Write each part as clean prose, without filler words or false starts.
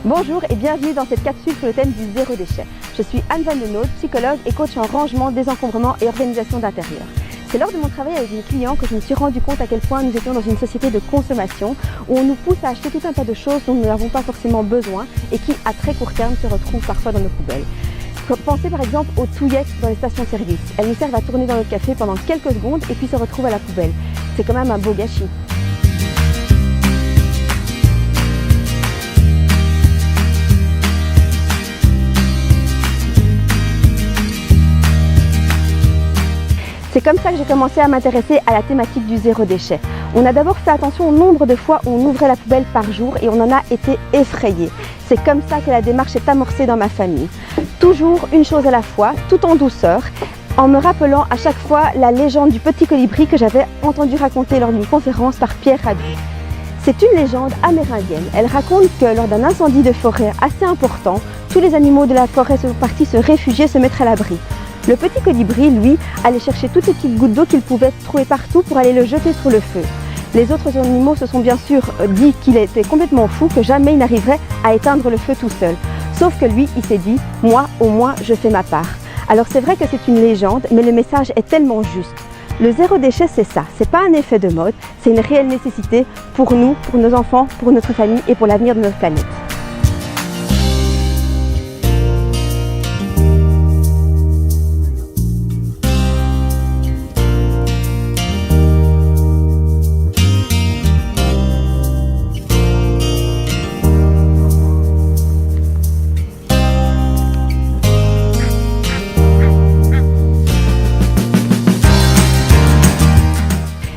Bonjour et bienvenue dans cette capsule sur le thème du zéro déchet. Je suis Anne Van Den Noot, psychologue et coach en rangement, désencombrement et organisation d'intérieur. C'est lors de mon travail avec une cliente que je me suis rendu compte à quel point nous étions dans une société de consommation où on nous pousse à acheter tout un tas de choses dont nous n'avons pas forcément besoin et qui, à très court terme, se retrouvent parfois dans nos poubelles. Pensez par exemple aux touillettes dans les stations-service. Elles nous servent à tourner dans notre café pendant quelques secondes et puis se retrouvent à la poubelle. C'est quand même un beau gâchis. C'est comme ça que j'ai commencé à m'intéresser à la thématique du zéro déchet. On a d'abord fait attention au nombre de fois où on ouvrait la poubelle par jour et on en a été effrayés. C'est comme ça que la démarche est amorcée dans ma famille. Toujours une chose à la fois, tout en douceur, en me rappelant à chaque fois la légende du petit colibri que j'avais entendu raconter lors d'une conférence par Pierre Rabhi. C'est une légende amérindienne. Elle raconte que lors d'un incendie de forêt assez important, tous les animaux de la forêt sont partis se réfugier, se mettre à l'abri. Le petit colibri, lui, allait chercher toutes les petites gouttes d'eau qu'il pouvait trouver partout pour aller le jeter sur le feu. Les autres animaux se sont bien sûr dit qu'il était complètement fou, que jamais il n'arriverait à éteindre le feu tout seul. Sauf que lui, il s'est dit, moi, au moins, je fais ma part. Alors c'est vrai que c'est une légende, mais le message est tellement juste. Le zéro déchet, c'est ça. C'est pas un effet de mode, c'est une réelle nécessité pour nous, pour nos enfants, pour notre famille et pour l'avenir de notre planète.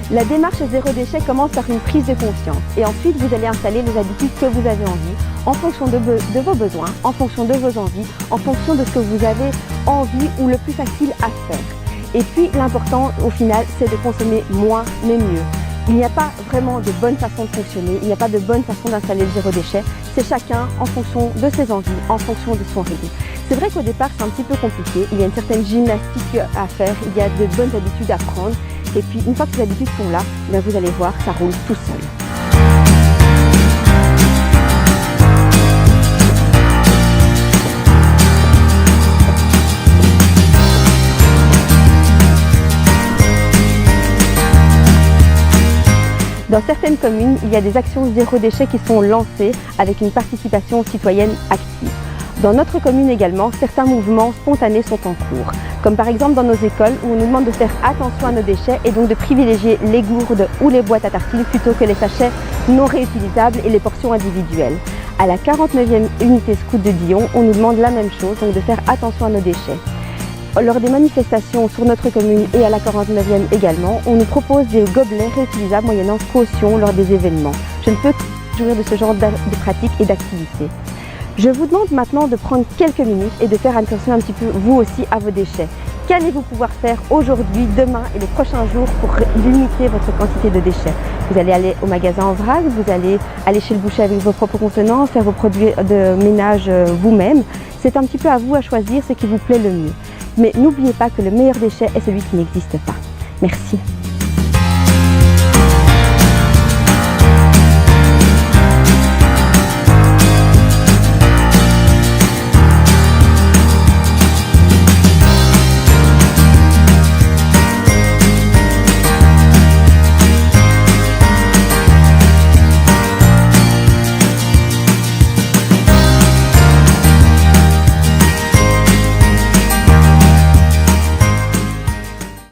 La démarche zéro déchet commence par une prise de conscience et ensuite vous allez installer les habitudes que vous avez envie en fonction de vos besoins, en fonction de vos envies, en fonction de ce que vous avez envie ou le plus facile à faire. Et puis l'important au final c'est de consommer moins mais mieux. Il n'y a pas vraiment de bonne façon de fonctionner, il n'y a pas de bonne façon d'installer le zéro déchet, c'est chacun en fonction de ses envies, en fonction de son rythme. C'est vrai qu'au départ c'est un petit peu compliqué, il y a une certaine gymnastique à faire, il y a de bonnes habitudes à prendre. Et puis, une fois que ces habitudes sont là, vous allez voir, ça roule tout seul. Dans certaines communes, il y a des actions zéro déchet qui sont lancées avec une participation citoyenne active. Dans notre commune également, certains mouvements spontanés sont en cours, comme par exemple dans nos écoles où on nous demande de faire attention à nos déchets et donc de privilégier les gourdes ou les boîtes à tartines plutôt que les sachets non réutilisables et les portions individuelles. À la 49e unité scout de Dion, on nous demande la même chose, donc de faire attention à nos déchets. Lors des manifestations sur notre commune et à la 49e également, on nous propose des gobelets réutilisables moyennant caution lors des événements. Je ne peux que jouir de ce genre de pratiques et d'activités. Je vous demande maintenant de prendre quelques minutes et de faire attention un petit peu vous aussi à vos déchets. Qu'allez-vous pouvoir faire aujourd'hui, demain et les prochains jours pour limiter votre quantité de déchets? Vous allez aller au magasin en vrac, vous allez aller chez le boucher avec vos propres contenants, faire vos produits de ménage vous-même. C'est un petit peu à vous à choisir ce qui vous plaît le mieux. Mais n'oubliez pas que le meilleur déchet est celui qui n'existe pas. Merci.